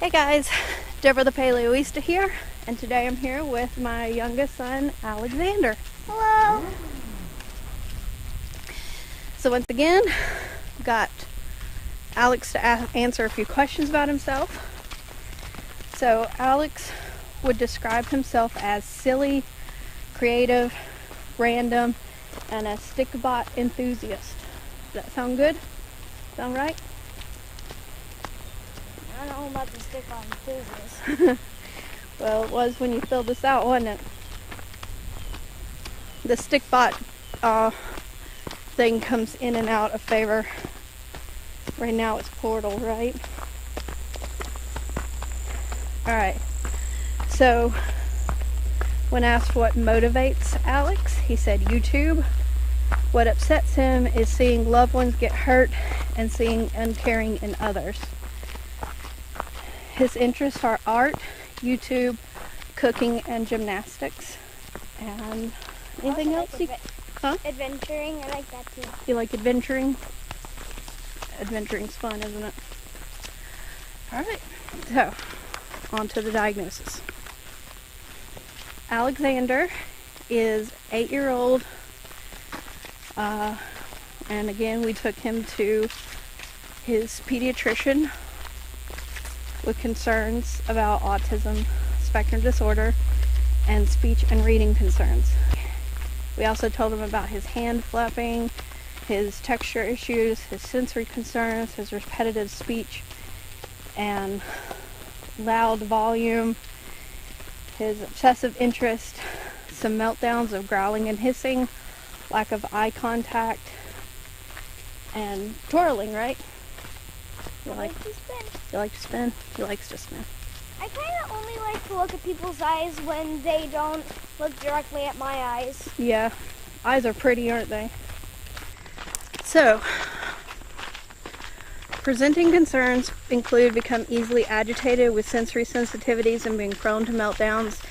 Hey guys, Deborah the Paleoista here, and today I'm here with my youngest son, Alexander. Hello! So once again, got Alex to answer a few questions about himself. So Alex would describe himself as silly, creative, random, and a stick-bot enthusiast. Does that sound good? Sound right? I don't know about the stick-on enthusiast. Well, it was when you filled this out, wasn't it? The stick-bot thing comes in and out of favor. Right now it's Portal, right? Alright, so when asked what motivates Alex, he said YouTube. What upsets him is seeing loved ones get hurt and seeing uncaring in others. His interests are art, YouTube, cooking, and gymnastics. And anything else? Adventuring, I like that too. You like adventuring? Adventuring's fun, isn't it? Alright, so on to the diagnosis. Alexander is 8-year-old, and again we took him to his pediatrician with concerns about autism spectrum disorder and speech and reading concerns. We also told him about his hand flapping, his texture issues, his sensory concerns, his repetitive speech and loud volume, his obsessive interest, some meltdowns of growling and hissing, lack of eye contact, and twirling, right? You like to spin. You like to spin? He likes to spin. I kind of only like to look at people's eyes when they don't look directly at my eyes. Yeah, eyes are pretty, aren't they? So, presenting concerns include become easily agitated with sensory sensitivities and being prone to meltdowns,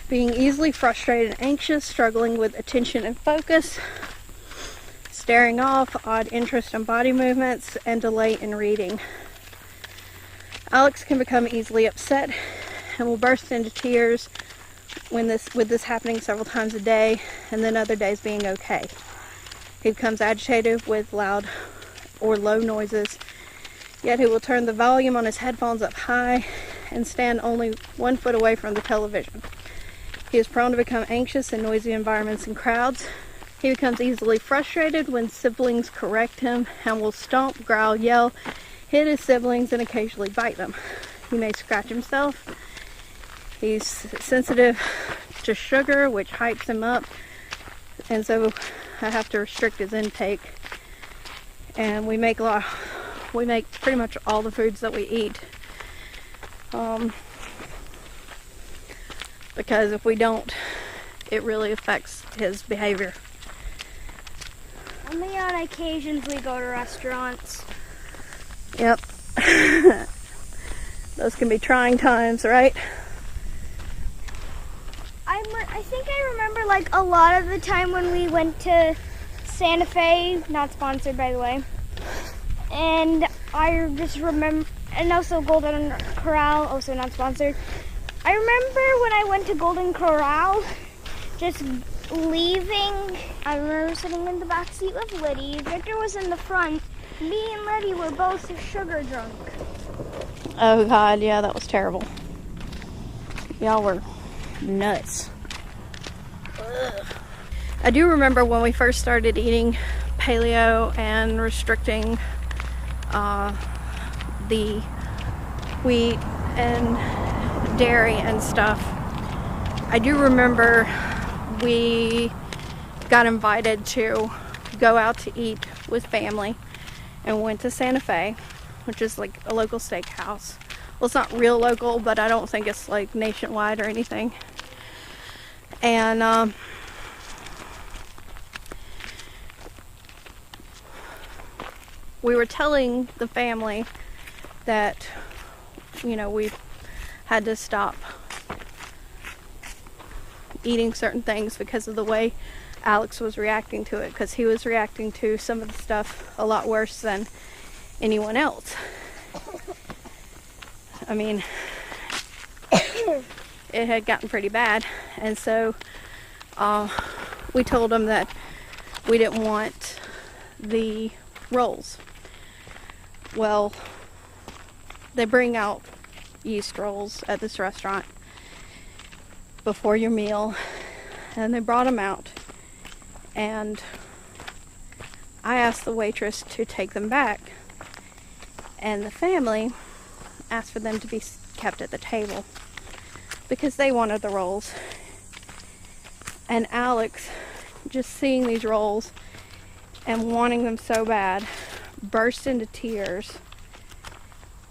being easily frustrated and anxious, struggling with attention and focus, staring off, odd interest in body movements, and delay in reading. Alex can become easily upset and will burst into tears with this happening several times a day, and then other days being okay. He becomes agitated with loud or low noises, yet he will turn the volume on his headphones up high and stand only 1 foot away from the television. He is prone to become anxious in noisy environments and crowds. He becomes easily frustrated when siblings correct him and will stomp, growl, yell, hit his siblings, and occasionally bite them. He may scratch himself. He's sensitive to sugar, which hypes him up, and so I have to restrict his intake. And we make pretty much all the foods that we eat, because if we don't, it really affects his behavior. Only on occasions we go to restaurants. Yep. Those can be trying times, right? I think I remember like a lot of the time when we went to Santa Fe, not sponsored by the way, and I just remember, and also Golden Corral, also not sponsored. I remember when I went to Golden Corral, just leaving. I remember sitting in the back seat with Liddy. Victor was in the front. Me and Liddy were both sugar drunk. Oh God, yeah, that was terrible. Y'all were nuts. Ugh. I do remember when we first started eating paleo and restricting the wheat and dairy and stuff. I do remember we got invited to go out to eat with family and went to Santa Fe, which is like a local steakhouse. Well, it's not real local, but I don't think it's like nationwide or anything. And we were telling the family that, you know, we had to stop eating certain things because of the way Alex was reacting to it, because he was reacting to some of the stuff a lot worse than anyone else. I mean, it had gotten pretty bad, and so we told him that we didn't want the rolls. Well, they bring out yeast rolls at this restaurant before your meal, and they brought them out, and I asked the waitress to take them back, and the family asked for them to be kept at the table because they wanted the rolls. And Alex, just seeing these rolls and wanting them so bad, burst into tears.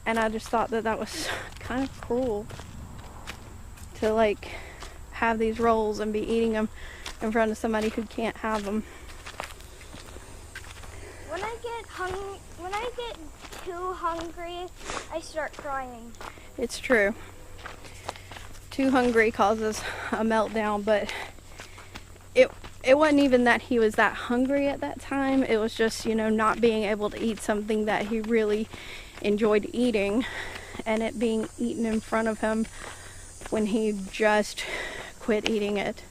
And I just thought that that was kind of cruel to like have these rolls and be eating them in front of somebody who can't have them. When I get too hungry, I start crying. It's true. Too hungry causes a meltdown, but it wasn't even that he was that hungry at that time. It was just, you know, not being able to eat something that he really enjoyed eating, and it being eaten in front of him when he just quit eating it.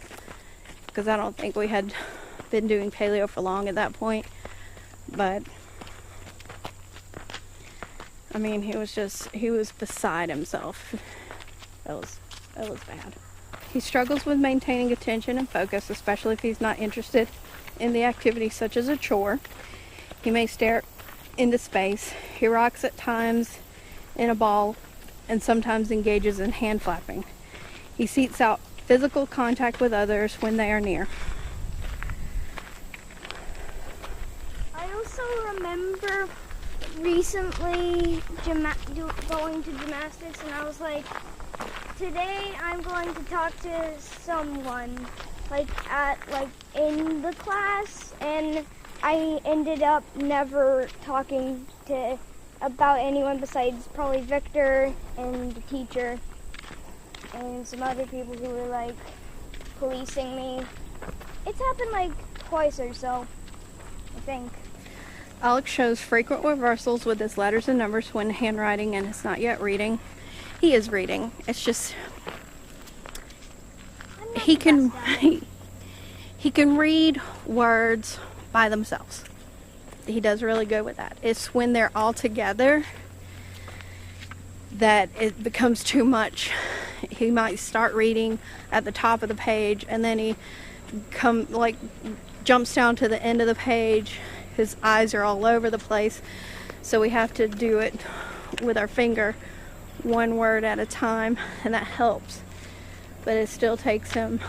Because I don't think we had been doing paleo for long at that point. But I mean, he was beside himself. It was bad. He struggles with maintaining attention and focus, especially if he's not interested in the activity such as a chore. He may stare into space. He rocks at times in a ball and sometimes engages in hand flapping. He seeks out physical contact with others when they are near. I also remember recently going to gymnastics, and I was like, today I'm going to talk to someone in the class, and I ended up never talking about anyone besides probably Victor and the teacher and some other people who were like policing me. It's happened like twice or so, I think. Alex shows frequent reversals with his letters and numbers when handwriting and is not yet reading. He is reading. It's just he can read words by themselves. He does really good with that. It's when they're all together that it becomes too much. He might start reading at the top of the page, and then he jumps down to the end of the page. His eyes are all over the place, so we have to do it with our finger, one word at a time, and that helps. But it still takes him,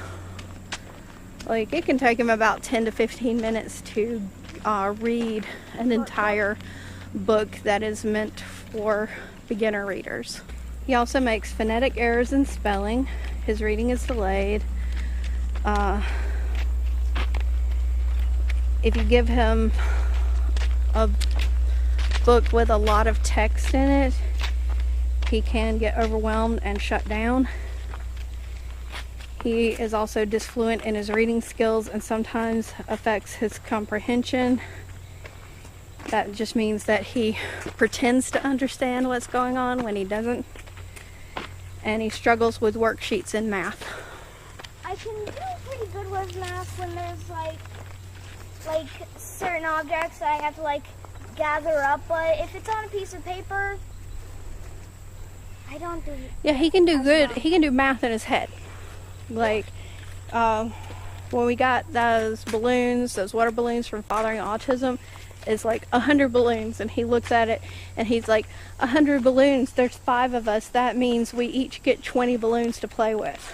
it can take him about 10 to 15 minutes to read an entire book that is meant for beginner readers. He also makes phonetic errors in spelling. His reading is delayed. If you give him a book with a lot of text in it, he can get overwhelmed and shut down. He is also disfluent in his reading skills and sometimes affects his comprehension. That just means that he pretends to understand what's going on when he doesn't. And he struggles with worksheets in math. I can do pretty good with math when there's like certain objects that I have to gather up, but if it's on a piece of paper, I don't do it. Yeah, he can do good. He can do math in his head. When we got those balloons, those water balloons from Fathering Autism, it's 100 balloons, and he looks at it and he's like, 100 balloons, there's 5 of us, that means we each get 20 balloons to play with.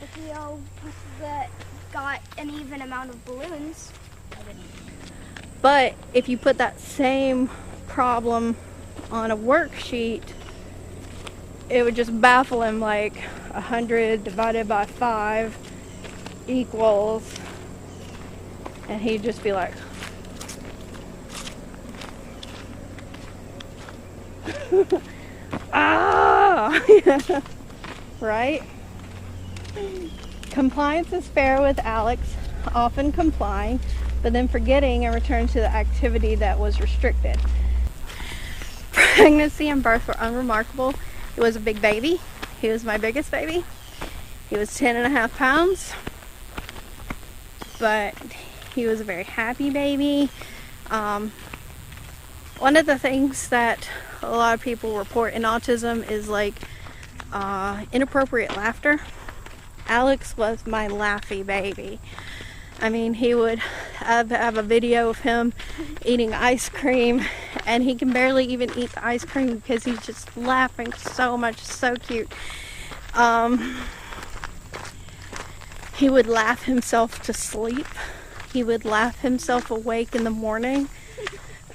If we all got an even amount of balloons. But if you put that same problem on a worksheet, it would just baffle him, 100 divided by 5 equals, and he'd just be like, ah! Right? Compliance is fair with Alex, often complying, but then forgetting and returning to the activity that was restricted. Pregnancy and birth were unremarkable, He was a big baby. He was my biggest baby. He was 10.5 pounds, but he was a very happy baby. One of the things that a lot of people report in autism is like inappropriate laughter. Alex was my laughy baby. I mean, he would have a video of him eating ice cream, and he can barely even eat the ice cream because he's just laughing so much. So cute. He would laugh himself to sleep. He would laugh himself awake in the morning.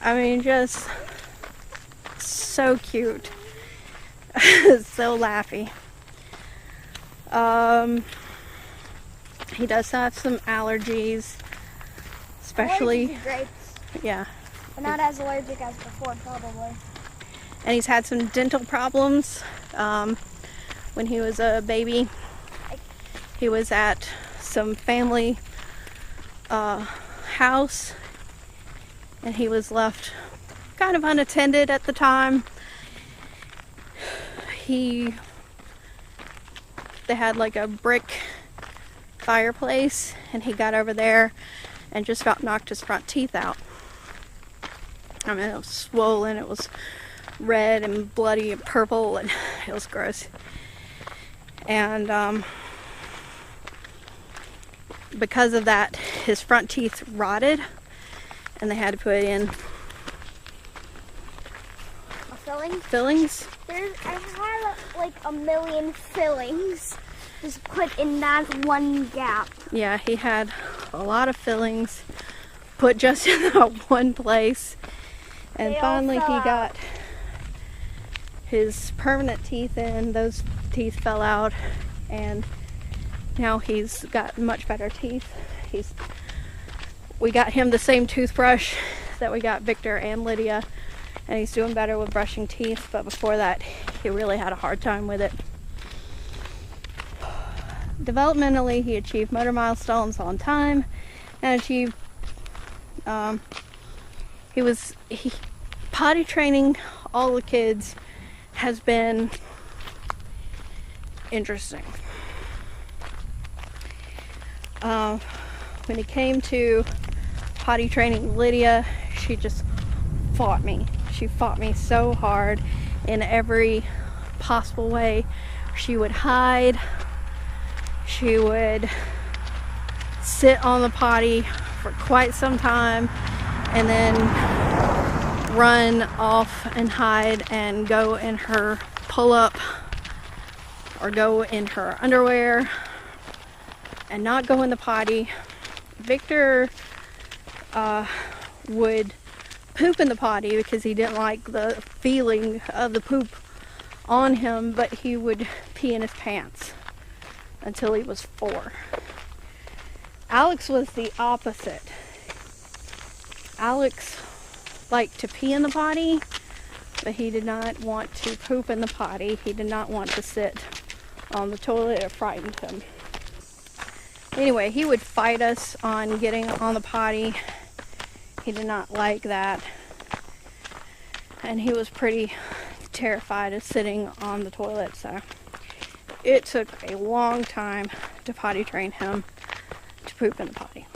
I mean, just so cute. So laughy. He does have some allergies, especially allergies to grapes. Yeah. But not as allergic as before, probably. And he's had some dental problems. When he was a baby, he was at some family house, and he was left kind of unattended at the time. They had like a brick fireplace, and he got over there and just about knocked his front teeth out. I mean, it was swollen, it was red and bloody and purple, and it was gross. And because of that, his front teeth rotted, and they had to put in fillings. I had like a million fillings just put in that one gap. Yeah, he had a lot of fillings put just in that one place. And finally he got his permanent teeth in. Those teeth fell out, and now he's got much better teeth. We got him the same toothbrush that we got Victor and Lydia, and he's doing better with brushing teeth, but before that he really had a hard time with it. Developmentally, he achieved motor milestones on time and achieved potty training all the kids has been interesting. When it came to potty training Lydia, she just fought me. She fought me so hard in every possible way. She would hide. She would sit on the potty for quite some time and then run off and hide and go in her pull-up or go in her underwear and not go in the potty. Victor would poop in the potty because he didn't like the feeling of the poop on him, but he would pee in his pants until he was 4. Alex was the opposite. Alex liked to pee in the potty, but he did not want to poop in the potty. He did not want to sit on the toilet. It frightened him. Anyway, he would fight us on getting on the potty. He did not like that. And he was pretty terrified of sitting on the toilet, so it took a long time to potty train him to poop in the potty.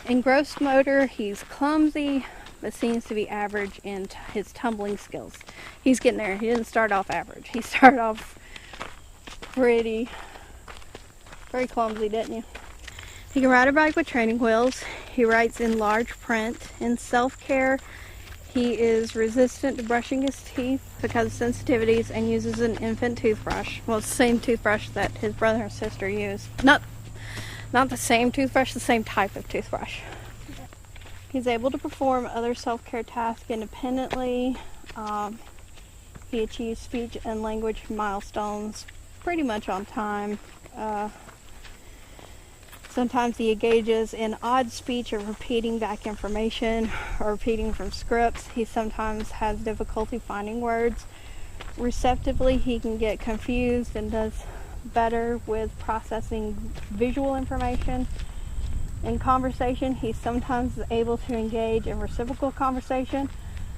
In gross motor, he's clumsy, but seems to be average in his tumbling skills. He's getting there. He didn't start off average. He started off very clumsy, didn't you? He can ride a bike with training wheels. He writes in large print. In self-care, he is resistant to brushing his teeth because of sensitivities and uses an infant toothbrush. Well, it's the same toothbrush that his brother and sister use. Not the same toothbrush, the same type of toothbrush. He's able to perform other self-care tasks independently. He achieves speech and language milestones pretty much on time. Sometimes he engages in odd speech or repeating back information or repeating from scripts. He sometimes has difficulty finding words. Receptively, he can get confused and does better with processing visual information. In conversation, he's sometimes able to engage in reciprocal conversation,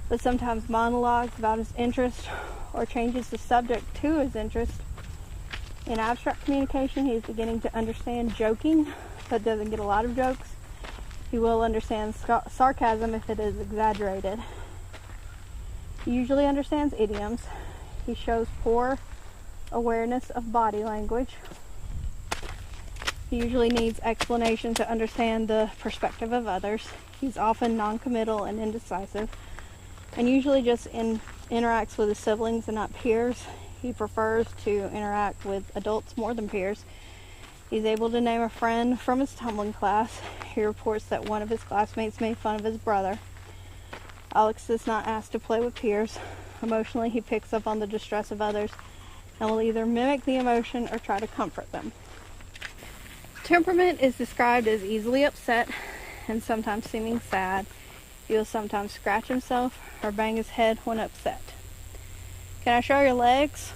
but sometimes monologues about his interest or changes the subject to his interest. In abstract communication, he is beginning to understand joking, but doesn't get a lot of jokes. He will understand sarcasm if it is exaggerated. He usually understands idioms. He shows poor awareness of body language. He usually needs explanation to understand the perspective of others. He's often non-committal and indecisive, and usually just interacts with his siblings and not peers. He prefers to interact with adults more than peers. He's able to name a friend from his tumbling class. He reports that one of his classmates made fun of his brother. Alex is not asked to play with peers. Emotionally, he picks up on the distress of others and will either mimic the emotion or try to comfort them. Temperament is described as easily upset and sometimes seeming sad. He will sometimes scratch himself or bang his head when upset. Can I show your legs?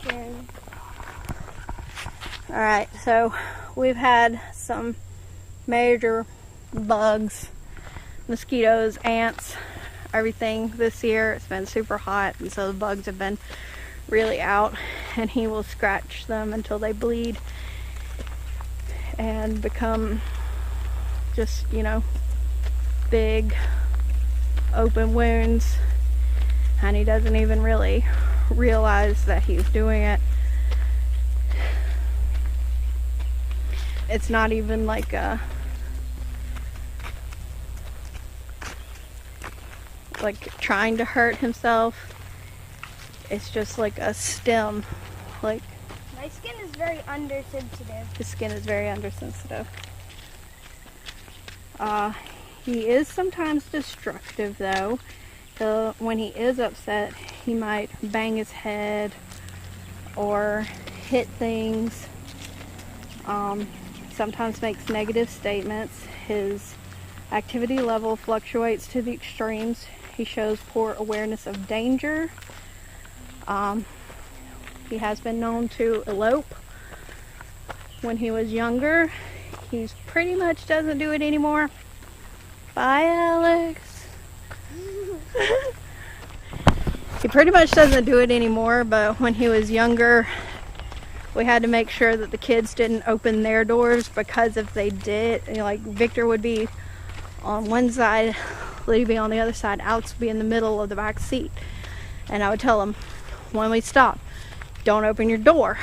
Sure. Alright, so we've had some major bugs, mosquitoes, ants, everything this year. It's been super hot, and so the bugs have been really out, and he will scratch them until they bleed and become just, big open wounds, and he doesn't even really realize that he's doing it. It's not even like trying to hurt himself. It's just like a stem. Like, my skin is very undersensitive. his skin is very undersensitive. He is sometimes destructive though. When he is upset, he might bang his head or hit things. Sometimes makes negative statements. His activity level fluctuates to the extremes. He shows poor awareness of danger. He has been known to elope when he was younger. He pretty much doesn't do it anymore. Bye, Alex. He pretty much doesn't do it anymore, but when he was younger, we had to make sure that the kids didn't open their doors, because if they did, like Victor would be on one side, Lydia would be on the other side, Alex would be in the middle of the back seat. And I would tell him, when we stop, don't open your door,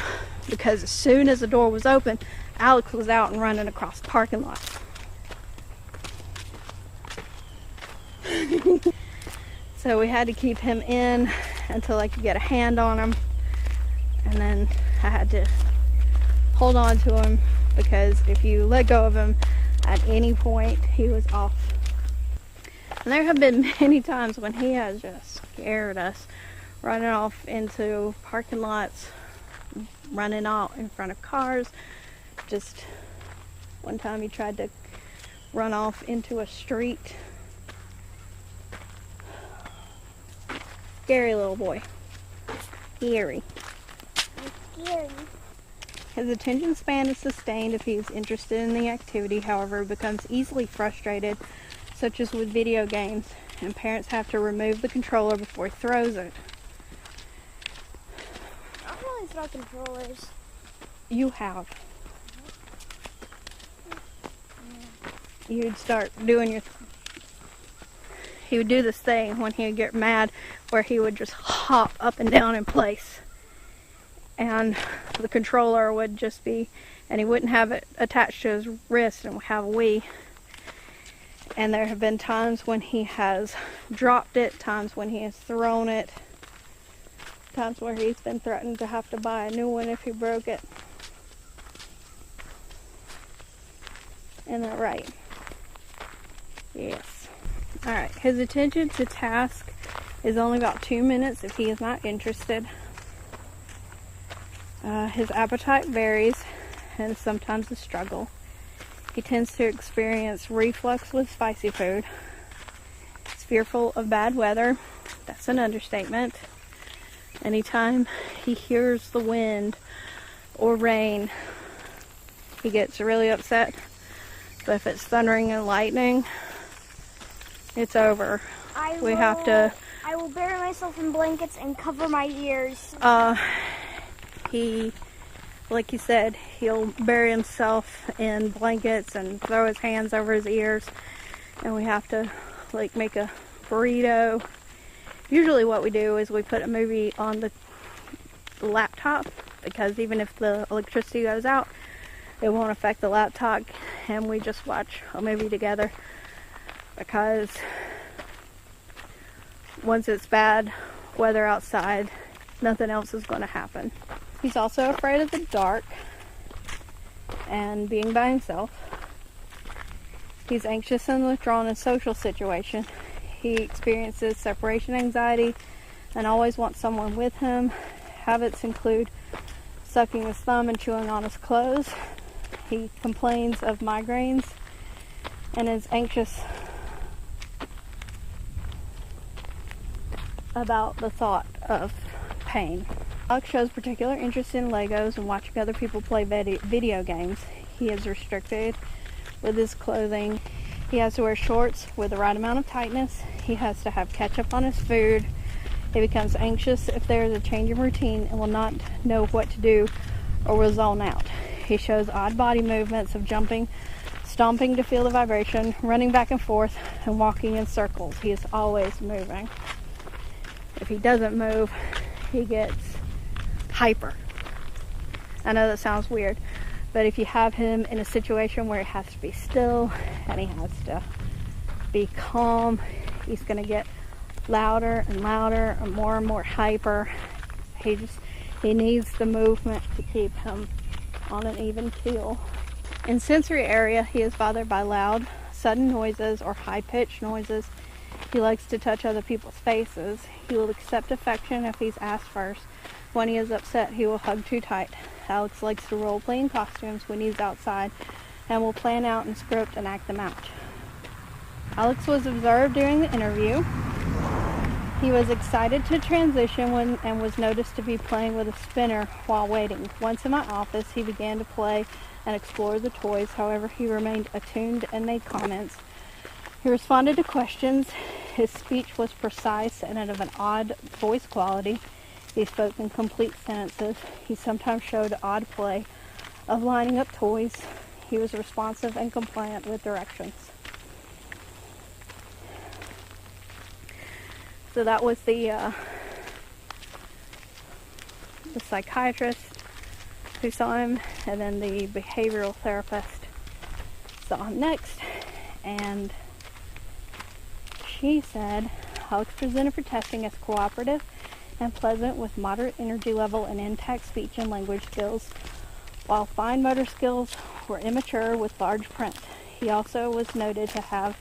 because as soon as the door was open, Alex was out and running across the parking lot. So we had to keep him in until I could get a hand on him, and then I had to hold on to him, because if you let go of him at any point, he was off. And there have been many times when he has just scared us, running off into parking lots, running out in front of cars. Just one time he tried to run off into a street. Scary little boy. Scary. Scary. His attention span is sustained if he is interested in the activity. However, he becomes easily frustrated, such as with video games, and parents have to remove the controller before he throws it. I don't really throw controllers. You have. You'd start doing your... He would do this thing when he would get mad, where he would just hop up and down in place. And the controller would just be, and he wouldn't have it attached to his wrist and have a Wii. And there have been times when he has dropped it, times when he has thrown it, times where he's been threatened to have to buy a new one if he broke it. Isn't that right? Yes. Alright, his attention to task is only about 2 minutes if he is not interested. His appetite varies and sometimes a struggle. He tends to experience reflux with spicy food. He's fearful of bad weather. That's an understatement. Anytime he hears the wind or rain, he gets really upset. But if it's thundering and lightning, it's over. I I will bury myself in blankets and cover my ears. He, like you said, he'll bury himself in blankets and throw his hands over his ears, and we have to like make a burrito. Usually what we do is we put a movie on the laptop, because even if the electricity goes out, it won't affect the laptop, and we just watch a movie together, because once it's bad weather outside, nothing else is going to happen. He's also afraid of the dark and being by himself. He's anxious and withdrawn in social situation. He experiences separation anxiety and always wants someone with him. Habits include sucking his thumb and chewing on his clothes. He complains of migraines and is anxious about the thought of pain. Alex shows particular interest in Legos and watching other people play video games. He is restricted with his clothing. He has to wear shorts with the right amount of tightness. He has to have ketchup on his food. He becomes anxious if there is a change in routine and will not know what to do or will zone out. He shows odd body movements of jumping, stomping to feel the vibration, running back and forth, and walking in circles. He is always moving. If he doesn't move, he gets hyper. I know that sounds weird, but if you have him in a situation where he has to be still and he has to be calm, he's going to get louder and louder and more hyper. He needs the movement to keep him on an even keel. In sensory area, he is bothered by loud, sudden noises or high-pitched noises. He likes to touch other people's faces. He will accept affection if he's asked first. When he is upset, he will hug too tight. Alex likes to role play in costumes when he's outside and will plan out and script and act them out. Alex was observed during the interview. He was excited to transition and was noticed to be playing with a spinner while waiting. Once in my office, he began to play and explore the toys. However, he remained attuned and made comments. He responded to questions. His speech was precise and of an odd voice quality. He spoke in complete sentences. He sometimes showed odd play of lining up toys. He was responsive and compliant with directions. So that was the psychiatrist who saw him, and then the behavioral therapist saw him next, and she said Alex presented for testing as cooperative and pleasant with moderate energy level and intact speech and language skills, while fine motor skills were immature with large print. He also was noted to have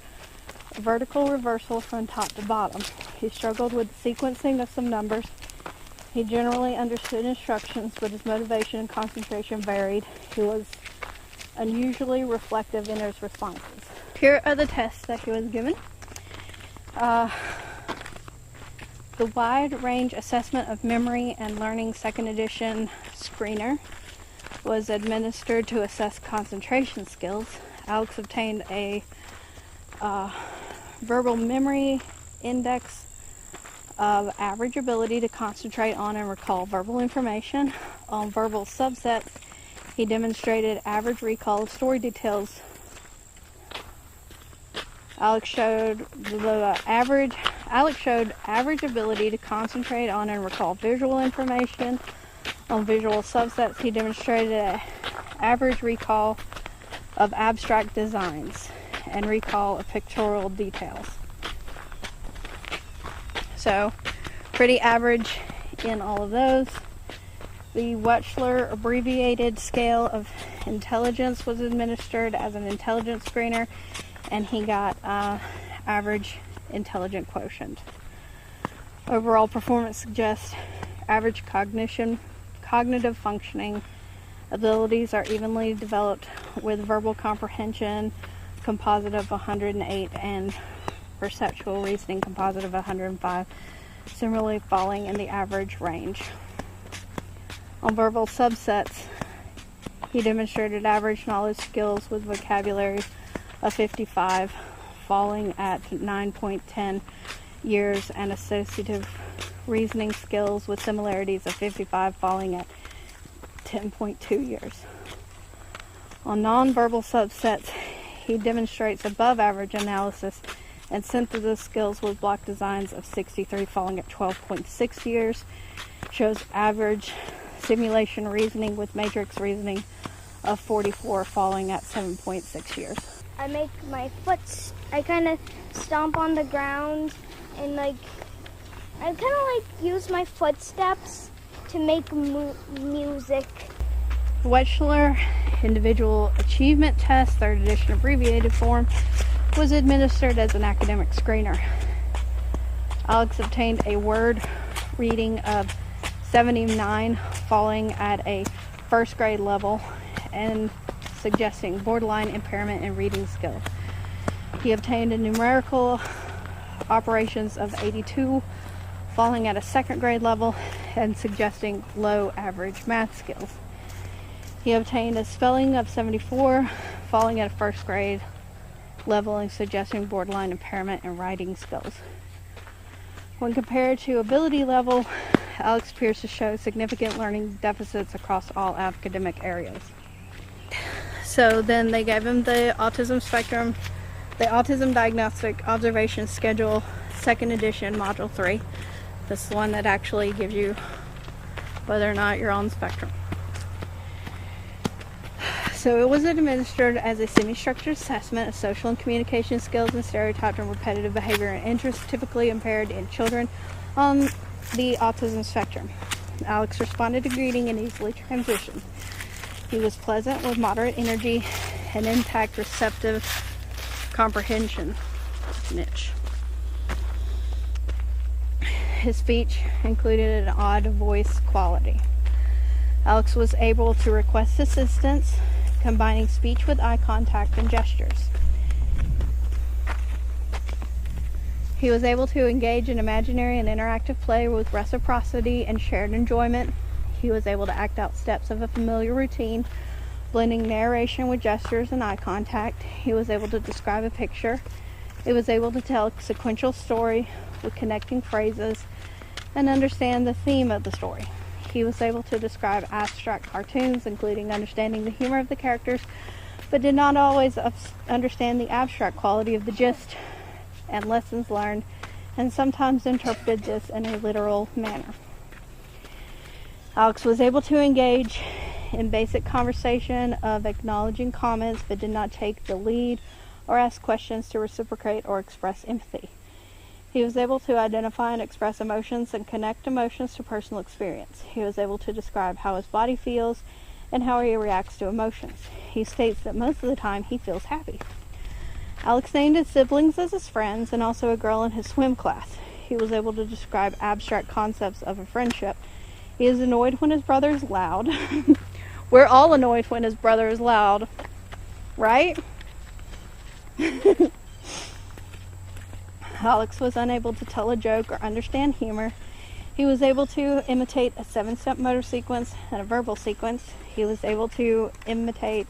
vertical reversal from top to bottom. He struggled with the sequencing of some numbers. He generally understood instructions, but his motivation and concentration varied. He was unusually reflective in his responses. Here are the tests that he was given. The Wide Range Assessment of Memory and Learning Second Edition Screener was administered to assess concentration skills. Alex obtained a verbal memory index of average ability to concentrate on and recall verbal information. On verbal subsets, he demonstrated average recall of story details. Alex showed average ability to concentrate on and recall visual information. On visual subsets, he demonstrated an average recall of abstract designs and recall of pictorial details. So, pretty average in all of those. The Wechsler abbreviated scale of intelligence was administered as an intelligence screener, and he got average intelligent quotient. Overall performance suggests average cognitive functioning. Abilities are evenly developed with verbal comprehension composite of 108 and perceptual reasoning composite of 105, similarly falling in the average range. On verbal subsets, he demonstrated average knowledge skills with vocabulary of 55, falling at 9.10 years, and associative reasoning skills with similarities of 55, falling at 10.2 years. On nonverbal subsets, he demonstrates above average analysis and synthesis skills with block designs of 63, falling at 12.6 years. Shows average simulation reasoning with matrix reasoning of 44, falling at 7.6 years. I make my foot, I kind of stomp on the ground and like, I kind of like use my footsteps to make music. The Wechsler Individual Achievement Test, 3rd edition abbreviated form, was administered as an academic screener. Alex obtained a word reading of 79, falling at a first grade level and suggesting borderline impairment in reading skill. He obtained a numerical operations of 82, falling at a 2nd grade level and suggesting low average math skills. He obtained a spelling of 74, falling at a 1st grade level and suggesting borderline impairment in writing skills. When compared to ability level, Alex appears to show significant learning deficits across all academic areas. So then they gave him the autism spectrum, the Autism Diagnostic Observation Schedule, 2nd edition, Module 3. This is the one that actually gives you whether or not you're on the spectrum. So it was administered as a semi-structured assessment of social and communication skills and stereotyped and repetitive behavior and interests typically impaired in children on the autism spectrum. Alex responded to greeting and easily transitioned. He was pleasant with moderate energy and intact receptive comprehension niche. His speech included an odd voice quality. Alex was able to request assistance, combining speech with eye contact and gestures. He was able to engage in imaginary and interactive play with reciprocity and shared enjoyment. He was able to act out steps of a familiar routine, blending narration with gestures and eye contact. He was able to describe a picture. He was able to tell a sequential story with connecting phrases and understand the theme of the story. He was able to describe abstract cartoons, including understanding the humor of the characters, but did not always understand the abstract quality of the gist and lessons learned, and sometimes interpreted this in a literal manner. Alex was able to engage in basic conversation of acknowledging comments, but did not take the lead or ask questions to reciprocate or express empathy. He was able to identify and express emotions and connect emotions to personal experience. He was able to describe how his body feels and how he reacts to emotions. He states that most of the time he feels happy. Alex named his siblings as his friends and also a girl in his swim class. He was able to describe abstract concepts of a friendship. He is annoyed when his brother is loud. We're all annoyed when his brother is loud, right? Alex was unable to tell a joke or understand humor. He was able to imitate a 7-step motor sequence and a verbal sequence. He was able to imitate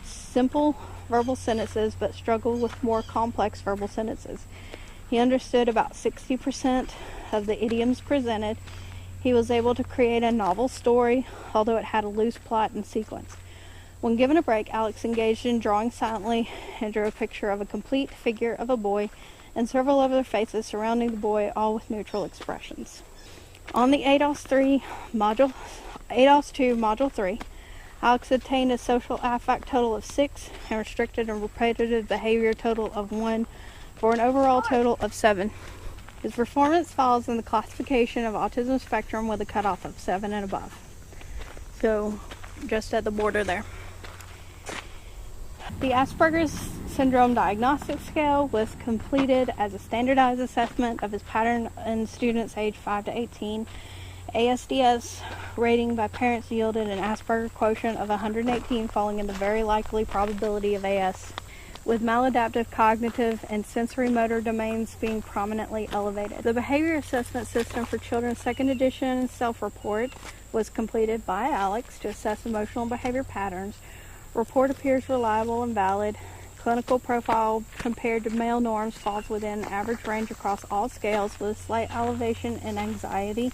simple verbal sentences but struggled with more complex verbal sentences. He understood about 60% of the idioms presented. He was able to create a novel story, although it had a loose plot and sequence. When given a break, Alex engaged in drawing silently and drew a picture of a complete figure of a boy and several other faces surrounding the boy, all with neutral expressions. On the ADOS 2, Module 3, Alex obtained a social affect total of 6 and restricted and repetitive behavior total of 1 for an overall total of 7. His performance falls in the classification of autism spectrum with a cutoff of 7 and above. So, just at the border there. The Asperger's Syndrome Diagnostic Scale was completed as a standardized assessment of his pattern in students aged 5 to 18. ASDS rating by parents yielded an Asperger quotient of 118, falling in the very likely probability of AS, with maladaptive cognitive and sensory motor domains being prominently elevated. The Behavior Assessment System for Children's 2nd Edition Self-Report was completed by Alex to assess emotional and behavior patterns. Report appears reliable and valid. clinical profile compared to male norms falls within average range across all scales with a slight elevation in anxiety.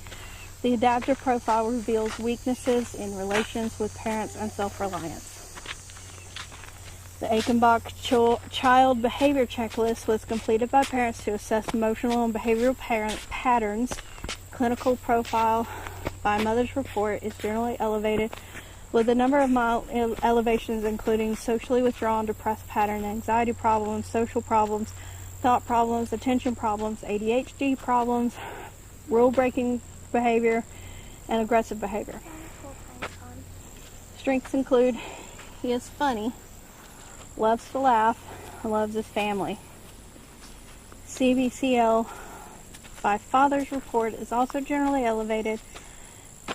The adaptive profile reveals weaknesses in relations with parents and self-reliance. The Achenbach Child Behavior Checklist was completed by parents to assess emotional and behavioral patterns. Clinical profile by mother's report is generally elevated, with a number of mild elevations including socially withdrawn, depressed pattern, anxiety problems, social problems, thought problems, attention problems, ADHD problems, rule-breaking behavior, and aggressive behavior. Strengths include he is funny, loves to laugh, and loves his family. CBCL by father's report is also generally elevated,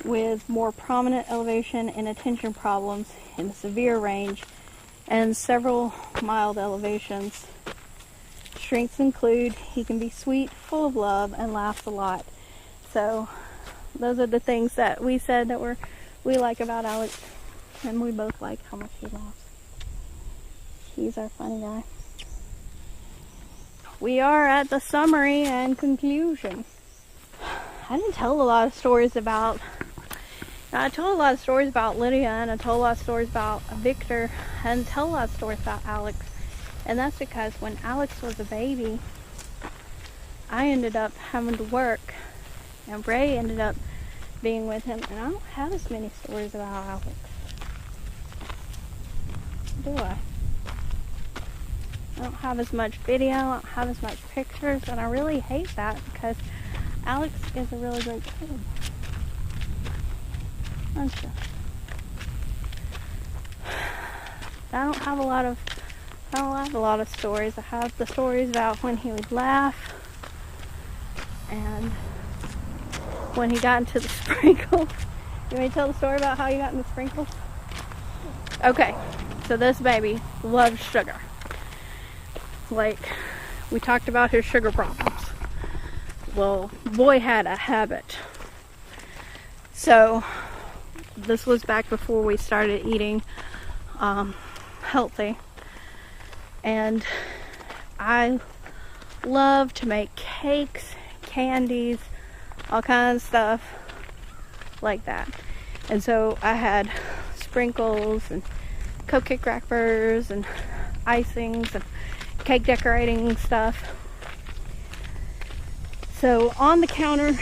with more prominent elevation in attention problems in the severe range and several mild elevations. Strengths include he can be sweet, full of love, and laughs a lot. So those are the things that we said that we like about Alex, and we both like how much he laughs. He's our funny guy. We are at the summary and conclusion. I didn't tell a lot of stories about I told a lot of stories about Lydia, and I told a lot of stories about Victor, and tell a lot of stories about Alex. And that's because when Alex was a baby, I ended up having to work, and Ray ended up being with him, and I don't have as many stories about Alex. Do I? I don't have as much video, I don't have as much pictures, and I really hate that because Alex is a really great kid. Aren't you? I don't have a lot of stories. I have the stories about when he would laugh and when he got into the sprinkles. You want me to tell the story about how he got in the sprinkles? Okay, so this baby loves sugar. Like, we talked about his sugar problems. Well, boy had a habit. So this was back before we started eating healthy, and I love to make cakes, candies, all kinds of stuff like that. And so I had sprinkles and cupcake wrappers and icings and cake decorating stuff. So on the counter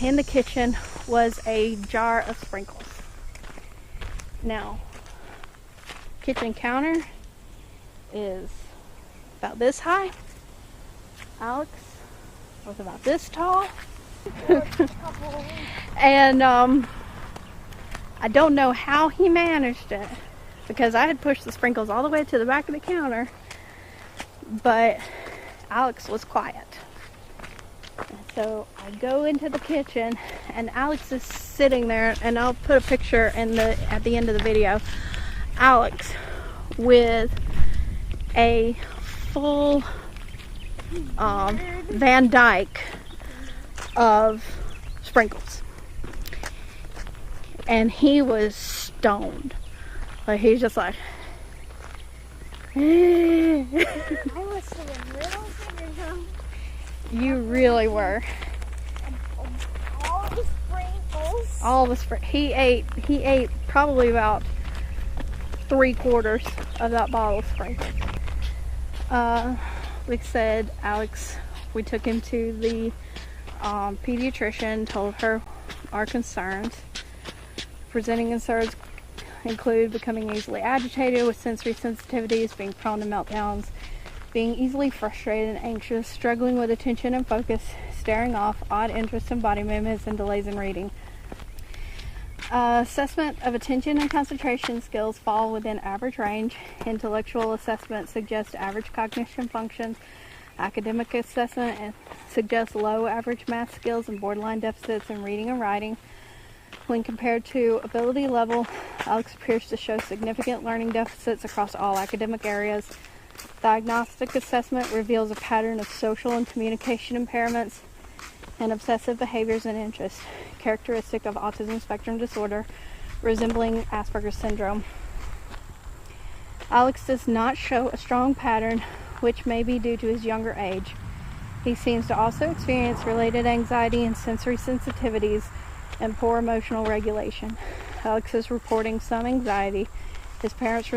in the kitchen was a jar of sprinkles. Now, kitchen counter is about this high. Alex was about this tall. And I don't know how he managed it, because I had pushed the sprinkles all the way to the back of the counter, but Alex was quiet. And so I go into the kitchen, and Alex is sitting there, and I'll put a picture at the end of the video. Alex with a full Van Dyke of sprinkles, and he was stoned. Like, he's just like I was a little bigger though. You really were. All the sprinkles. All the he ate probably about 3/4 of that bottle of sprinkles. Like I said, Alex, we took him to the pediatrician, told her our concerns. Presenting concerns include becoming easily agitated with sensory sensitivities, being prone to meltdowns, being easily frustrated and anxious, struggling with attention and focus, staring off, odd interests in body movements, and delays in reading. Assessment of attention and concentration skills fall within average range. Intellectual assessment suggests average cognition functions. Academic assessment suggests low average math skills and borderline deficits in reading and writing. When compared to ability level, Alex appears to show significant learning deficits across all academic areas. Diagnostic assessment reveals a pattern of social and communication impairments and obsessive behaviors and interests, characteristic of autism spectrum disorder, resembling Asperger's syndrome. Alex does not show a strong pattern, which may be due to his younger age. He seems to also experience related anxiety and sensory sensitivities and poor emotional regulation. Alex is reporting some anxiety. His parents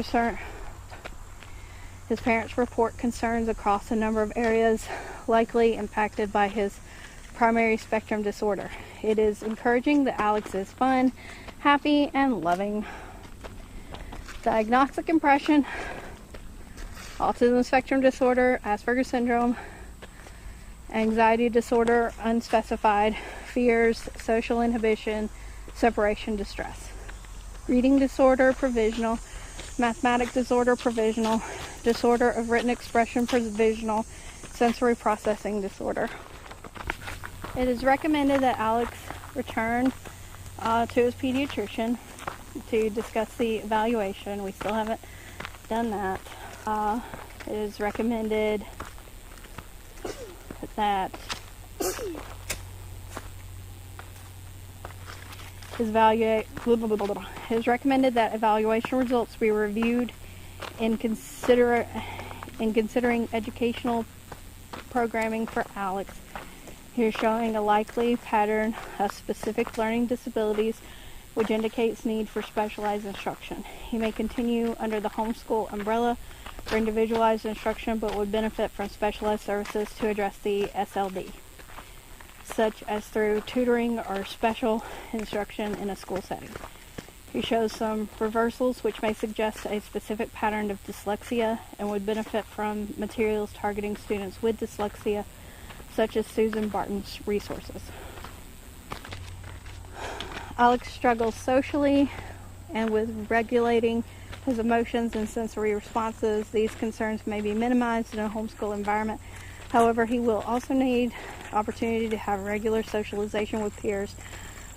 report concerns across a number of areas likely impacted by his primary spectrum disorder. It is encouraging that Alex is fun, happy, and loving. Diagnostic impression: autism spectrum disorder, Asperger's syndrome, anxiety disorder unspecified, fears, social inhibition, separation distress. Reading disorder provisional, mathematic disorder provisional, disorder of written expression provisional, sensory processing disorder. It is recommended that Alex return to his pediatrician to discuss the evaluation. We still haven't done that. It is recommended that it is recommended that evaluation results be reviewed in considering educational programming for Alex. He is showing a likely pattern of specific learning disabilities, which indicates need for specialized instruction. He may continue under the homeschool umbrella for individualized instruction, but would benefit from specialized services to address the SLD, such as through tutoring or special instruction in a school setting. He shows some reversals which may suggest a specific pattern of dyslexia and would benefit from materials targeting students with dyslexia, such as Susan Barton's resources. Alex struggles socially and with regulating his emotions and sensory responses. These concerns may be minimized in a homeschool environment. However, he will also need opportunity to have regular socialization with peers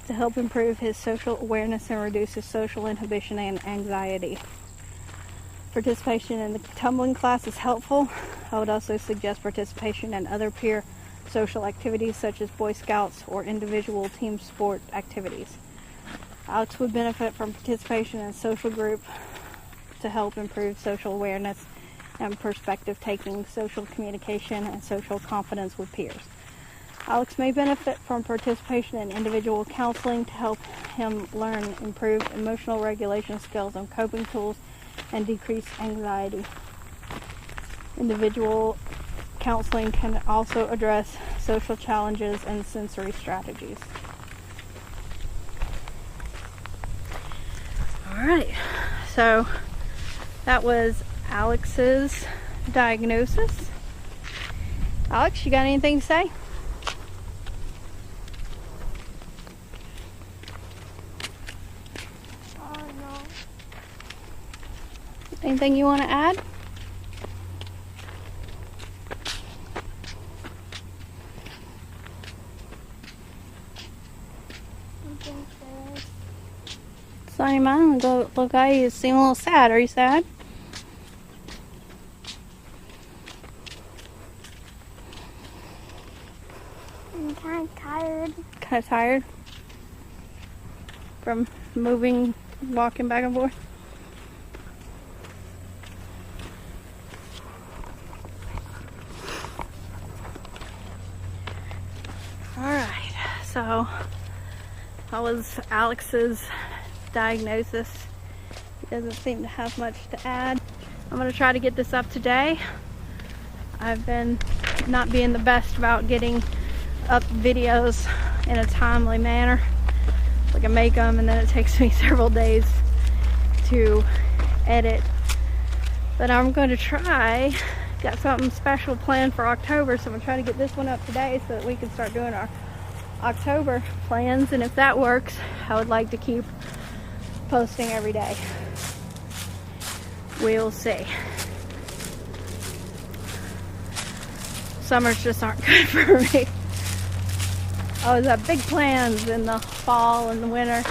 to help improve his social awareness and reduce his social inhibition and anxiety. Participation in the tumbling class is helpful. I would also suggest participation in other peer social activities such as Boy Scouts or individual team sport activities. Alex would benefit from participation in a social group to help improve social awareness and perspective taking, social communication, and social confidence with peers. Alex may benefit from participation in individual counseling to help him learn improved emotional regulation skills and coping tools and decrease anxiety. Individual counseling can also address social challenges and sensory strategies. Alright, so that was Alex's diagnosis. Alex, you got anything to say? No. Anything you want to add? Sonny, mine, look, you seem a little sad. Are you sad? I'm kind of tired. Kind of tired from moving, walking back and forth. Alright, so that was Alex's diagnosis. He doesn't seem to have much to add. I'm going to try to get this up today. I've been not being the best about getting up videos in a timely manner. Like I make them and then it takes me several days to edit. But I'm going to try. Got something special planned for October, so I'm going to try to get this one up today so that we can start doing our October plans. And if that works, I would like to keep posting every day. We'll see. Summers just aren't good for me. I always have big plans in the fall and the winter.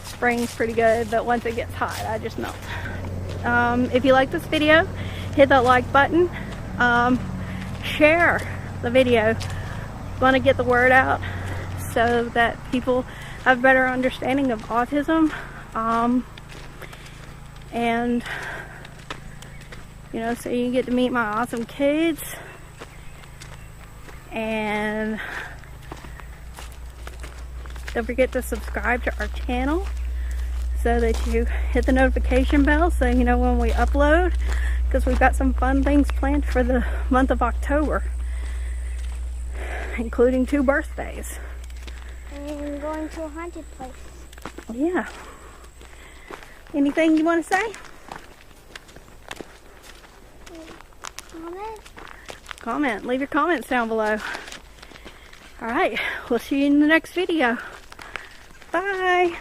Spring's pretty good, but once it gets hot, I just melt. If you like this video, hit that like button. Share the video. Want to get the word out so that people have a better understanding of autism. And You know, so you get to meet my awesome kids. And don't forget to subscribe to our channel so that you hit the notification bell so you know when we upload, because we've got some fun things planned for the month of October, including 2 birthdays. And going to a haunted place. Yeah. Anything you want to say? Comment? Comment. Leave your comments down below. Alright, we'll see you in the next video. Bye.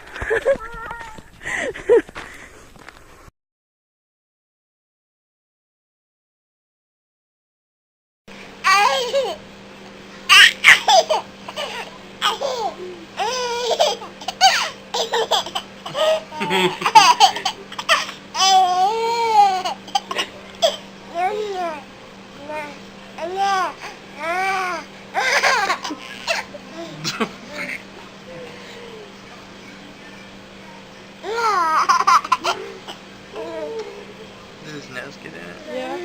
Did his nose get in it? Yeah.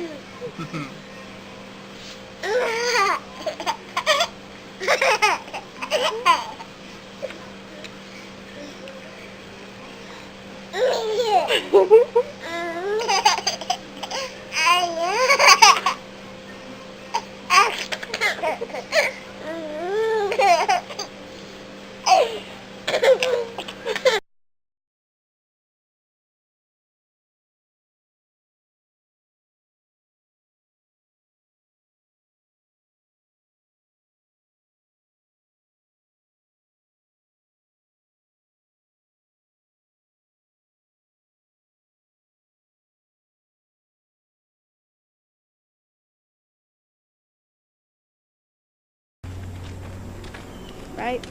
Right?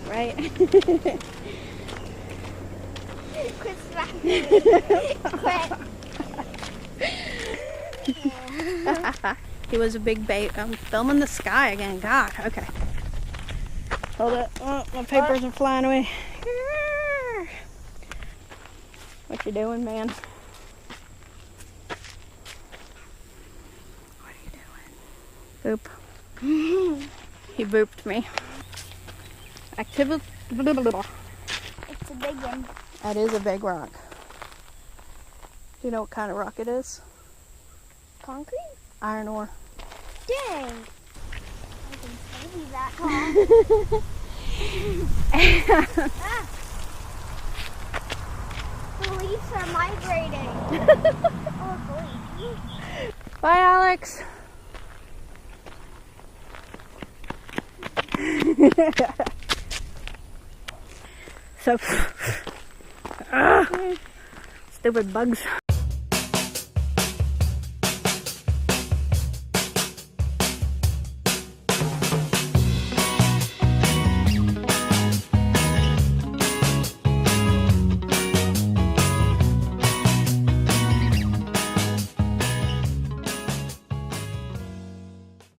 Right? Quit smacking me. Quit. He was a big bait. I'm filming the sky again. God, okay. Hold it. Oh, my papers are flying away. What you doing, man? What are you doing? Boop. He booped me. Activity. It's a big one. That is a big rock. Do you know what kind of rock it is? Concrete? Iron ore. Dang. I can maybe that tall. Ah. The leaves are migrating. Oh, boy. Bye, Alex. So, stupid bugs.